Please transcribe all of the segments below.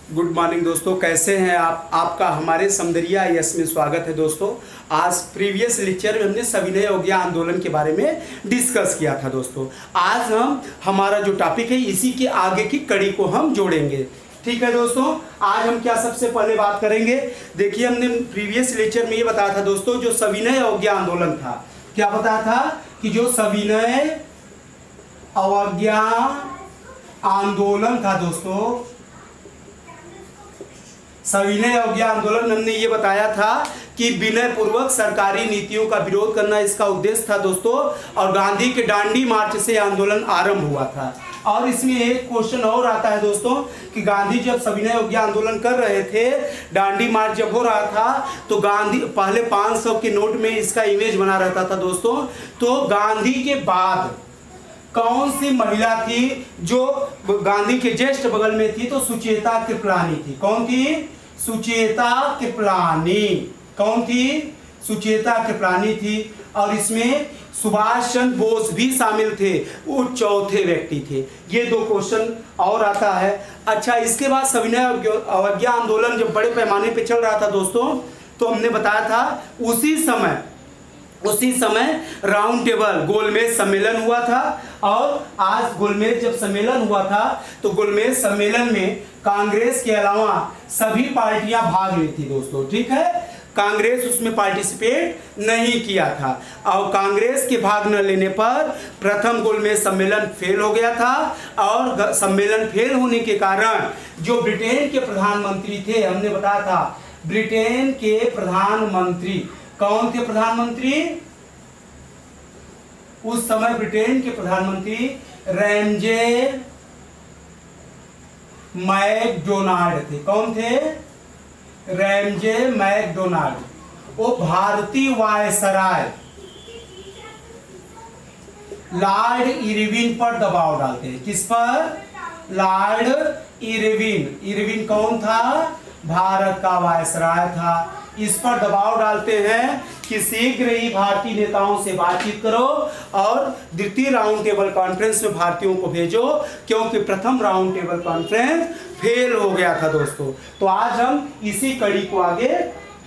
Good morning दोस्तों, कैसे हैं आप। आपका हमारे समदरिया यस में स्वागत है दोस्तों। आज प्रीवियस लेक्चर में हमने सविनय अवज्ञा आंदोलन के बारे में डिस्कस किया था दोस्तों। आज हमारा जो टॉपिक है इसी के आगे की कड़ी को हम जोड़ेंगे। ठीक है दोस्तों, आज हम क्या सबसे पहले बात करेंगे। देखिए, हमने प्रीवियस लेक्चर में ये बताया था दोस्तों, जो सविनय अवज्ञा आंदोलन था, क्या बताया था कि जो सविनय अवज्ञा आंदोलन था दोस्तों, सविनय अवज्ञा आंदोलन हमने ये बताया था कि विनय पूर्वक सरकारी नीतियों का विरोध करना इसका उद्देश्य था दोस्तों। और गांधी के डांडी मार्च से आंदोलन आरंभ हुआ था। और इसमें एक क्वेश्चन और आता है दोस्तों कि गांधी जब सविनय अवज्ञा आंदोलन कर रहे थे, डांडी मार्च जब हो रहा था, तो गांधी पहले 500 के नोट में इसका इमेज बना रहता था दोस्तों। तो गांधी के बाद कौन सी महिला थी जो गांधी के जस्ट बगल में थी? तो सुचेता कृपलानी थी। कौन थी? सुचेता कृपलानी। कौन थी? सुचेता कृपलानी थी। और इसमें सुभाष चंद्र बोस भी शामिल थे, वो चौथे व्यक्ति थे। ये दो क्वेश्चन और आता है। अच्छा, इसके बाद सविनय अवज्ञा आंदोलन जब बड़े पैमाने पे चल रहा था दोस्तों, तो हमने बताया था उसी समय राउंड टेबल गोलमेज सम्मेलन हुआ था। और आज गोलमेज जब सम्मेलन हुआ था, तो गोलमेज सम्मेलन में कांग्रेस के अलावा सभी पार्टियां भाग ली थी दोस्तों। ठीक है, कांग्रेस उसमें पार्टिसिपेट नहीं किया था। और कांग्रेस के भाग न लेने पर प्रथम गोलमेज सम्मेलन फेल हो गया था। और सम्मेलन फेल होने के कारण जो ब्रिटेन के प्रधानमंत्री थे, हमने बताया था ब्रिटेन के प्रधानमंत्री कौन थे? प्रधानमंत्री उस समय ब्रिटेन के प्रधानमंत्री रैमजे मैकडोनाल्ड थे। कौन थे? Ramsay MacDonald. वो भारतीय वायसराय लॉर्ड इरविन पर दबाव डालते हैं। किस पर? Lord Irwin. इरविन कौन था? भारत का वायसराय था। इस पर दबाव डालते हैं कि शीघ्र ही भारतीय नेताओं से बातचीत करो और द्वितीय राउंड टेबल कॉन्फ्रेंस में भारतीयों को भेजो, क्योंकि प्रथम राउंड टेबल कॉन्फ्रेंस फेल हो गया था दोस्तों। तो आज हम इसी कड़ी को आगे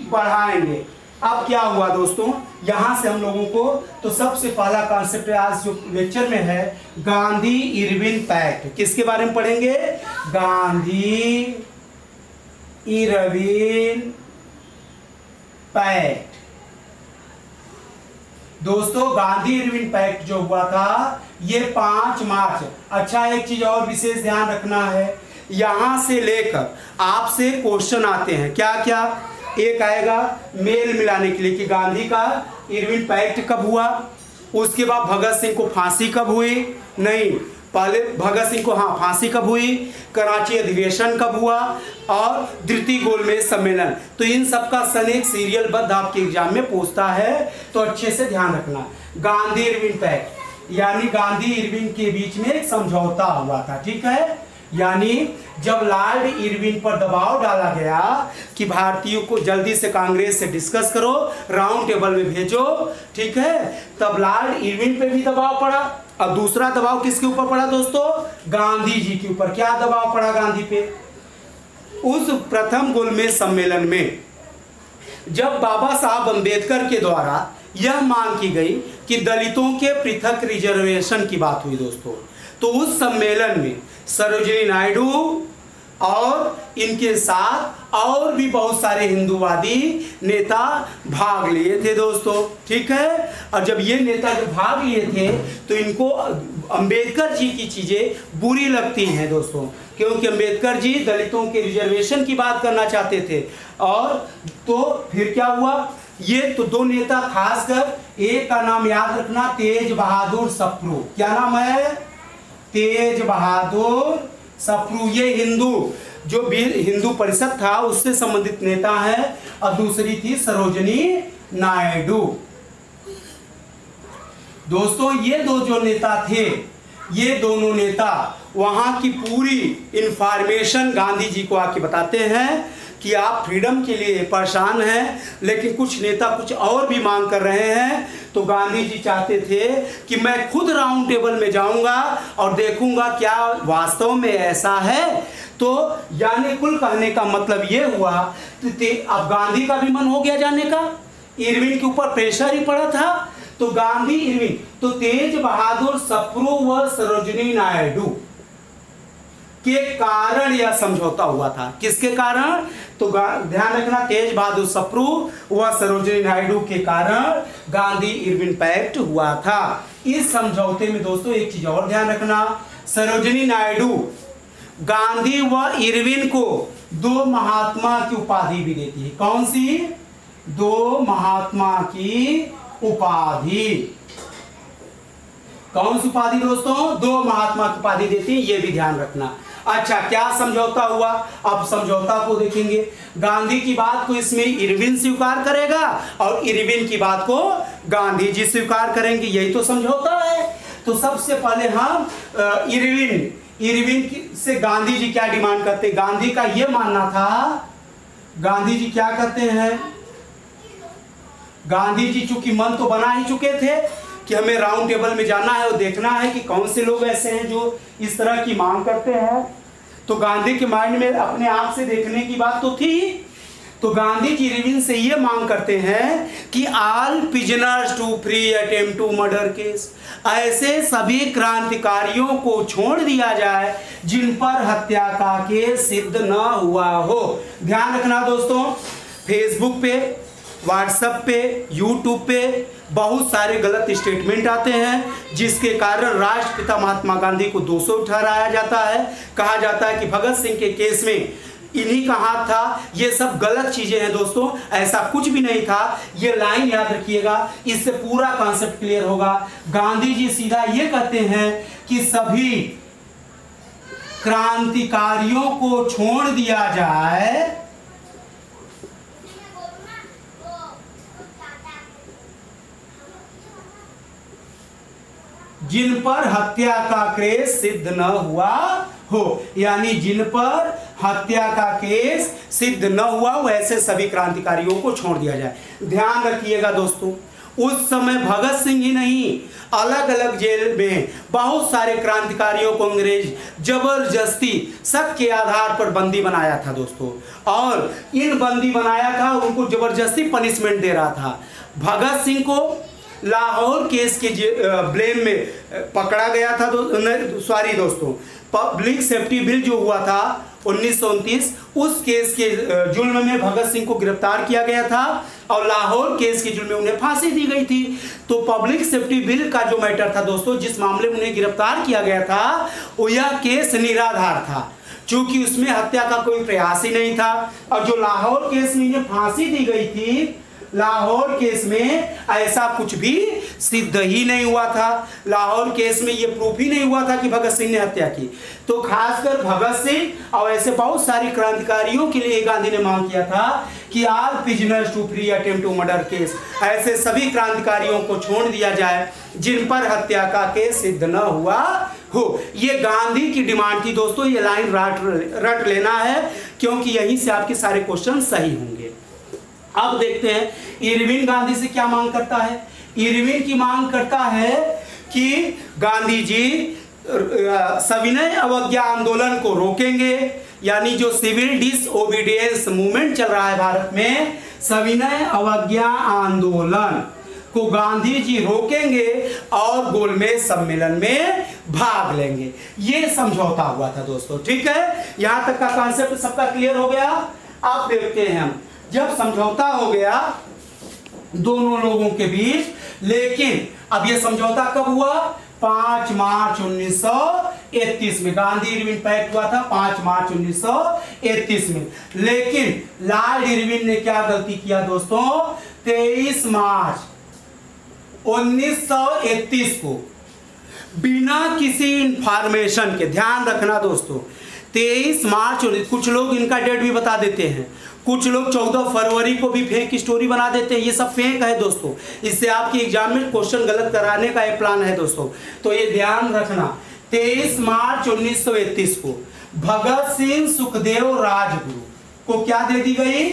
बढ़ाएंगे। अब क्या हुआ दोस्तों, यहां से हम लोगों को तो सबसे पहला कॉन्सेप्ट आज जो लेक्चर में है, गांधी इरविन पैक्ट। किसके बारे में पढ़ेंगे? Gandhi Irwin pact. दोस्तों, गांधी इरविन पैक्ट जो हुआ था ये 5 मार्च। अच्छा, एक चीज और विशेष ध्यान रखना है, यहां से लेकर आपसे क्वेश्चन आते हैं। क्या क्या? एक आएगा मेल मिलाने के लिए कि गांधी का इरविन पैक्ट कब हुआ, उसके बाद भगत सिंह को फांसी कब हुई। नहीं, पहले भगत सिंह को फांसी कब हुई, कराची अधिवेशन कब हुआ, और द्वितीय गोलमेज सम्मेलन। तो इन सब का सन एक सीरियल बद्ध आपके एग्जाम में पूछता है, तो अच्छे से ध्यान रखना। गांधी इरविन पैक्ट यानी गांधी इरविन के बीच में एक समझौता हुआ था। ठीक है, यानी जब लॉर्ड इरविन पर दबाव डाला गया कि भारतीयों को जल्दी से कांग्रेस से डिस्कस करो, राउंड टेबल में भेजो, ठीक है, तब लॉर्ड इरविन पे भी दबाव पड़ा। अब दूसरा दबाव किसके ऊपर पड़ा दोस्तों? गांधी जी के ऊपर। क्या दबाव पड़ा गांधी पे? उस प्रथम गोलमेज सम्मेलन में जब बाबा साहब अंबेडकर के द्वारा यह मांग की गई कि दलितों के पृथक रिजर्वेशन की बात हुई दोस्तों, तो उस सम्मेलन में सरोजिनी नायडू और इनके साथ और भी बहुत सारे हिंदूवादी नेता भाग लिए थे दोस्तों। ठीक है, और जब ये नेता जब भाग लिए थे तो इनको अंबेडकर जी की चीजें बुरी लगती हैं दोस्तों, क्योंकि अंबेडकर जी दलितों के रिजर्वेशन की बात करना चाहते थे। और तो फिर क्या हुआ, ये तो दो नेता खासकर, एक का नाम याद रखना, तेज बहादुर सप्रू। क्या नाम है? तेज बहादुर सप्रू। ये जो हिंदू परिषद था उससे संबंधित नेता है। और दूसरी थी सरोजिनी नायडू। दोस्तों, ये दो जो नेता थे, ये दोनों नेता वहां की पूरी इंफॉर्मेशन गांधी जी को आके बताते हैं कि आप फ्रीडम के लिए परेशान हैं, लेकिन कुछ नेता कुछ और भी मांग कर रहे हैं। तो गांधी जी चाहते थे कि मैं खुद राउंड टेबल में जाऊंगा और देखूंगा क्या वास्तव में ऐसा है। तो यानी कुल कहने का मतलब ये हुआ, अब गांधी का भी मन हो गया जाने का, इरविन के ऊपर प्रेशर ही पड़ा था। तो गांधी, इरविन, तो तेज बहादुर सप्रू व सरोजिनी नायडू के कारण यह समझौता हुआ था। किसके कारण? तो ध्यान रखना, तेज बहादुर सप्रू व सरोजिनी नायडू के कारण गांधी इरविन पैक्ट हुआ था। इस समझौते में दोस्तों एक चीज और ध्यान रखना, सरोजिनी नायडू गांधी व इरविन को दो महात्मा की उपाधि भी देती है। कौन सी? दो महात्मा की उपाधि। कौन सी उपाधि दोस्तों? दो महात्मा की उपाधि देती है, ये भी ध्यान रखना। अच्छा, क्या समझौता हुआ? अब समझौता को देखेंगे। गांधी की बात को इसमें इरविन स्वीकार करेगा और इरविन की बात को गांधी जी स्वीकार करेंगे, यही तो समझौता है। तो सबसे पहले हम इरविन से गांधी जी क्या डिमांड करते? गांधी का यह मानना था, गांधी जी क्या करते हैं, गांधी जी चूंकि मन तो बना ही चुके थे कि हमें राउंड टेबल में जाना है और देखना है कि कौन से लोग ऐसे हैं जो इस तरह की मांग करते हैं। तो गांधी के माइंड में अपने आप से देखने की बात तो थी। तो गांधी जी इरविन से ये मांग करते हैं कि all prisoners to free attempt to murder case, ऐसे सभी क्रांतिकारियों को छोड़ दिया जाए जिन पर हत्या का केस सिद्ध न हुआ हो। ध्यान रखना दोस्तों, फेसबुक पे, व्हाट्सएप पे, यूट्यूब पे बहुत सारे गलत स्टेटमेंट आते हैं जिसके कारण राष्ट्रपिता महात्मा गांधी को दोषी ठहराया जाता है। कहा जाता है कि भगत सिंह के केस में इन्हीं का हाथ था। ये सब गलत चीजें हैं दोस्तों, ऐसा कुछ भी नहीं था। ये लाइन याद रखिएगा, इससे पूरा कॉन्सेप्ट क्लियर होगा। गांधी जी सीधा ये कहते हैं कि सभी क्रांतिकारियों को छोड़ दिया जाए जिन पर हत्या का केस सिद्ध न हुआ हो, यानी जिन पर हत्या का केस सिद्ध न हुआ हो ऐसे सभी क्रांतिकारियों को छोड़ दिया जाए। ध्यान रखिएगा दोस्तों, उस समय भगत सिंह ही नहीं, अलग अलग जेल में बहुत सारे क्रांतिकारियों को अंग्रेज जबरदस्ती शक के आधार पर बंदी बनाया था दोस्तों, और इन बंदी बनाया था, उनको जबरदस्ती पनिशमेंट दे रहा था। भगत सिंह को लाहौर केस के ब्लेम में पकड़ा गया था। सॉरी दोस्तों, पब्लिक सेफ्टी बिल जो हुआ था 1929, उस केस के जुल्म में भगत सिंह को गिरफ्तार किया गया था और लाहौर केस के जुल्म में उन्हें फांसी दी गई थी। तो पब्लिक सेफ्टी बिल का जो मैटर था दोस्तों, जिस मामले में उन्हें गिरफ्तार किया गया था, वो यह केस निराधार था, क्योंकि उसमें हत्या का कोई प्रयास ही नहीं था। और जो लाहौर केस में इन्हें फांसी दी गई थी, लाहौर केस में ऐसा कुछ भी सिद्ध ही नहीं हुआ था। लाहौर केस में ये प्रूफ ही नहीं हुआ था कि भगत सिंह ने हत्या की। तो खासकर भगत सिंह और ऐसे बहुत सारे क्रांतिकारियों के लिए गांधी ने मांग किया था कि all prisoners to free attempt to murder case, ऐसे सभी क्रांतिकारियों को छोड़ दिया जाए जिन पर हत्या का केस सिद्ध न हुआ हो। ये गांधी की डिमांड थी दोस्तों। ये लाइन रट लेना है, क्योंकि यहीं से आपके सारे क्वेश्चन सही होंगे। अब देखते हैं इरविन गांधी से क्या मांग करता है। इरविन की मांग करता है कि गांधी जी सविनय अवज्ञा आंदोलन को रोकेंगे, यानी जो सिविल डिसओबीडियंस मूवमेंट चल रहा है भारत में, सविनय अवज्ञा आंदोलन को गांधी जी रोकेंगे और गोलमेज सम्मेलन में भाग लेंगे। ये समझौता हुआ था दोस्तों, ठीक है। यहां तक का कॉन्सेप्ट सबका क्लियर हो गया। अब देखते हैं हम, जब समझौता हो गया दोनों लोगों के बीच, लेकिन अब यह समझौता कब हुआ? 5 मार्च 1931 में गांधी इरविन पैक्ट हुआ था 5 मार्च 1931 में। लेकिन लॉर्ड इरविन ने क्या गलती किया दोस्तों? 23 मार्च 1931 को बिना किसी इंफॉर्मेशन के, ध्यान रखना दोस्तों, 23 मार्च, कुछ लोग इनका डेट भी बता देते हैं, कुछ लोग 14 फरवरी को भी फेक स्टोरी बना देते हैं। ये सब फेक है दोस्तों, इससे आपके एग्जाम में क्वेश्चन गलत कराने का एक प्लान है दोस्तों। तो ये ध्यान रखना, 23 मार्च 1931 को भगत सिंह, सुखदेव, राजगुरु, को क्या दे दी गई?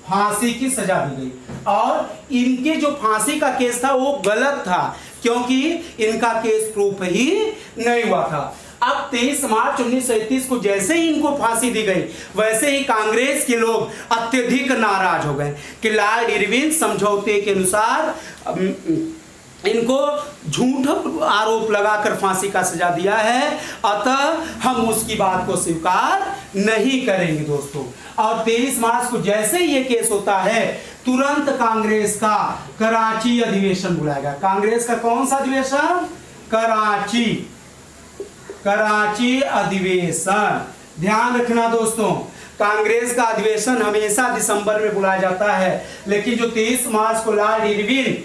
फांसी की सजा दी गई। और इनके जो फांसी का केस था वो गलत था, क्योंकि इनका केस प्रूफ ही नहीं हुआ था। अब 23 मार्च 1931 को जैसे ही इनको फांसी दी गई, वैसे ही कांग्रेस के लोग अत्यधिक नाराज हो गए कि लॉर्ड इरविन समझौते के अनुसार इनको झूठ आरोप लगाकर फांसी का सजा दिया है, अतः हम उसकी बात को स्वीकार नहीं करेंगे दोस्तों। और 23 मार्च को जैसे ही ये केस होता है, तुरंत कांग्रेस का कराची अधिवेशन बुलाया गया। कांग्रेस का कौन सा अधिवेशन? कराची अधिवेशन। ध्यान रखना दोस्तों, कांग्रेस का अधिवेशन हमेशा दिसंबर में बुलाया जाता है, लेकिन जो 23 मार्च को लॉर्ड इरविन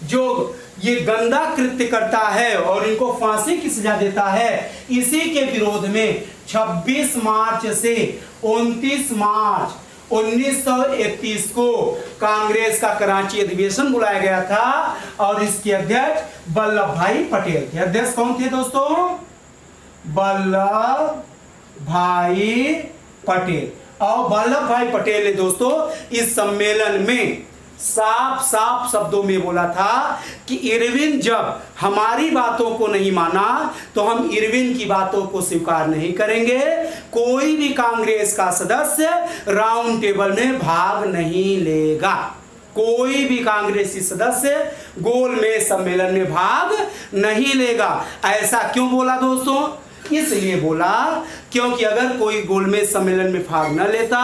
जो ये गंदा कृत्य करता है और इनको फांसी की सजा देता है, इसी के विरोध में 26 मार्च से 29 मार्च 1931 को कांग्रेस का कराची अधिवेशन बुलाया गया था। और इसके अध्यक्ष वल्लभ भाई पटेल थे। अध्यक्ष कौन थे दोस्तों? वल्लभ भाई पटेल। और वल्लभ भाई पटेल ने दोस्तों इस सम्मेलन में साफ साफ शब्दों में बोला था कि इरविन जब हमारी बातों को नहीं माना तो हम इरविन की बातों को स्वीकार नहीं करेंगे। कोई भी कांग्रेस का सदस्य राउंड टेबल में भाग नहीं लेगा। कोई भी कांग्रेसी सदस्य गोलमेज सम्मेलन में भाग नहीं लेगा। ऐसा क्यों बोला दोस्तों? इसलिए बोला क्योंकि अगर कोई गोलमेज सम्मेलन में भाग न लेता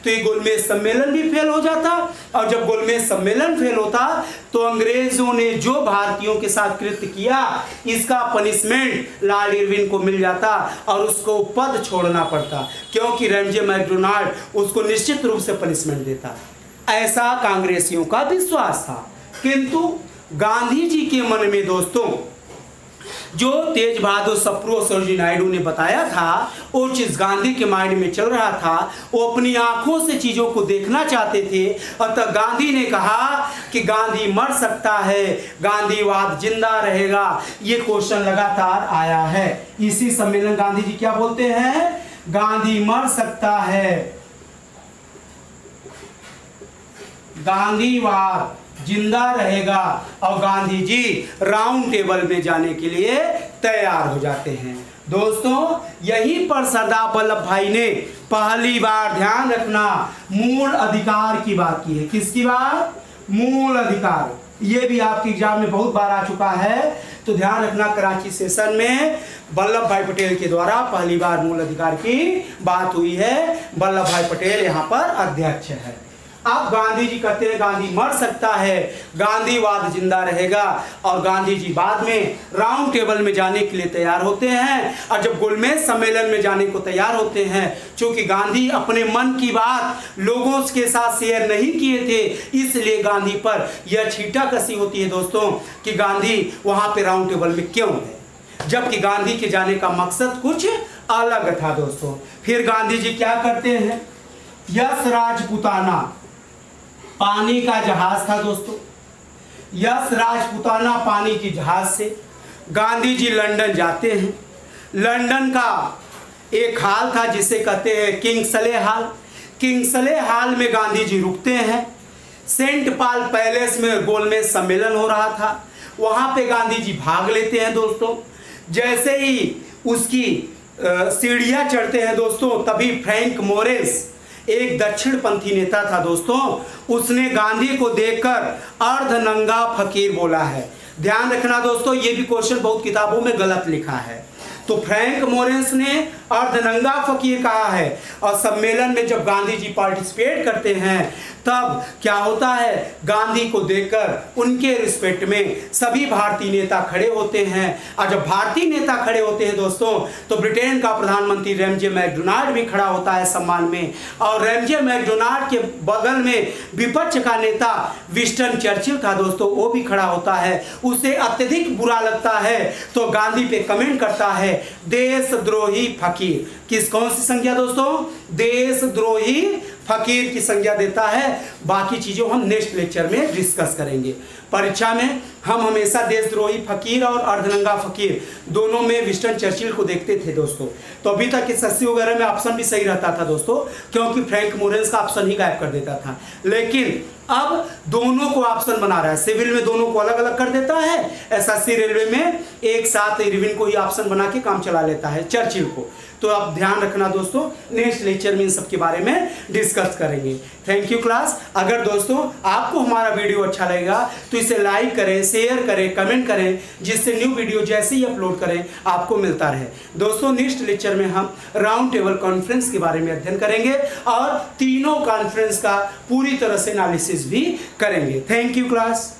तो ये गोलमेज सम्मेलन भी फेल हो जाता, और जब गोलमेज सम्मेलन फेल होता तो अंग्रेजों ने जो भारतीयों के साथ कृत्य किया इसका पनिशमेंट लॉर्ड इरविन को मिल जाता और उसको पद छोड़ना पड़ता, क्योंकि रैमजे मैकडोनाल्ड उसको निश्चित रूप से पनिशमेंट देता। ऐसा कांग्रेसियों का विश्वास था। किंतु गांधी जी के मन में दोस्तों जो तेज बहादुर सप्रू और सरोजिनी नायडू ने बताया था, वो चीज गांधी के माइंड में चल रहा था। वो अपनी आंखों से चीजों को देखना चाहते थे। अतः गांधी ने कहा कि गांधी मर सकता है, गांधीवाद जिंदा रहेगा। ये क्वेश्चन लगातार आया है। इसी सम्मेलन गांधी जी क्या बोलते हैं? गांधी मर सकता है, गांधीवाद जिंदा रहेगा, और गांधी जी राउंड टेबल में जाने के लिए तैयार हो जाते हैं। दोस्तों यहीं पर सरदार वल्लभ भाई ने पहली बार, ध्यान रखना, मूल अधिकार की बात की है। किसकी बात? मूल अधिकार। ये भी आपके एग्जाम में बहुत बार आ चुका है, तो ध्यान रखना कराची सेशन में वल्लभ भाई पटेल के द्वारा पहली बार मूल अधिकार की बात हुई है। वल्लभ भाई पटेल यहाँ पर अध्यक्ष है। अब गांधी जी कहते हैं गांधी मर सकता है, गांधीवाद जिंदा रहेगा, और गांधी जी बाद में राउंड टेबल में जाने के लिए तैयार होते हैं। और जब गोलमेज सम्मेलन में जाने को तैयार होते हैं, चूंकि गांधी अपने मन की बात लोगों के साथ शेयर नहीं किए थे, इसलिए गांधी पर यह छींटाकशी होती है दोस्तों कि गांधी वहां पे राउंड टेबल में क्यों गए, जबकि गांधी के जाने का मकसद कुछ अलग था दोस्तों। फिर गांधी जी क्या करते हैं? यश राजपुताना पानी का जहाज था दोस्तों। यश राजपुताना पानी की जहाज से गांधी जी लंदन जाते हैं। लंदन का एक हाल था जिसे कहते हैं किंग्सले हाल। किंग्सले हाल में गांधी जी रुकते हैं। सेंट पॉल पैलेस में गोलमेज सम्मेलन हो रहा था, वहां पे गांधी जी भाग लेते हैं दोस्तों। जैसे ही उसकी सीढ़ियां चढ़ते हैं दोस्तों, तभी फ्रैंक मोरेस एक दक्षिणपंथी नेता था दोस्तों, उसने गांधी को देखकर अर्धनंगा फकीर बोला है। ध्यान रखना दोस्तों, ये भी क्वेश्चन बहुत किताबों में गलत लिखा है। तो फ्रैंक मोरेस ने अर्धनंगा फकीर कहा है। और सम्मेलन में जब गांधी जी पार्टिसिपेट करते हैं तब क्या होता है, गांधी को देखकर उनके रिस्पेक्ट में सभी भारतीय नेता खड़े होते हैं। और जब भारतीय नेता खड़े होते हैं दोस्तों, तो ब्रिटेन का प्रधानमंत्री रैमजे मैकडोनाल्ड भी खड़ा होता है सम्मान में। और रैमजे मैकडोनाल्ड के बगल में विपक्ष का नेता विंस्टन चर्चिल था दोस्तों, वो भी खड़ा होता है। उसे अत्यधिक बुरा लगता है तो गांधी पे कमेंट करता है देशद्रोही फकीर। कौन सी संज्ञा दोस्तों? देशद्रोही फकीर की संज्ञा देता है। बाकी चीज़ों हम नेक्स्ट लेक्चर में डिस्कस करेंगे। परीक्षा में हम हमेशा देशद्रोही फकीर और अर्धनंगा फकीर दोनों में विंस्टन चर्चिल को देखते थे दोस्तों। तो अभी तक एसएससी वगैरह में ऑप्शन भी सही रहता था दोस्तों, क्योंकि फ्रैंक मोरेल्स का ऑप्शन ही गायब कर देता था। लेकिन अब दोनों को ऑप्शन बना रहा है, सिविल में दोनों को अलग अलग कर देता है, एसएससी रेलवे में एक साथ इरविन को ही ऑप्शन बना के काम चला लेता है, चर्चिल को। तो आप ध्यान रखना दोस्तों, नेक्स्ट लेक्चर में इन सब के बारे में डिस्कस करेंगे। Thank you class. अगर दोस्तों आपको हमारा वीडियो अच्छा लगेगा तो इसे लाइक करें, शेयर करें, कमेंट करें, जिससे न्यू वीडियो जैसे ही अपलोड करें आपको मिलता रहे। दोस्तों नेक्स्ट लेक्चर में हम राउंड टेबल कॉन्फ्रेंस के बारे में अध्ययन करेंगे और तीनों कॉन्फ्रेंस का पूरी तरह से एनालिसिस भी करेंगे। Thank you class.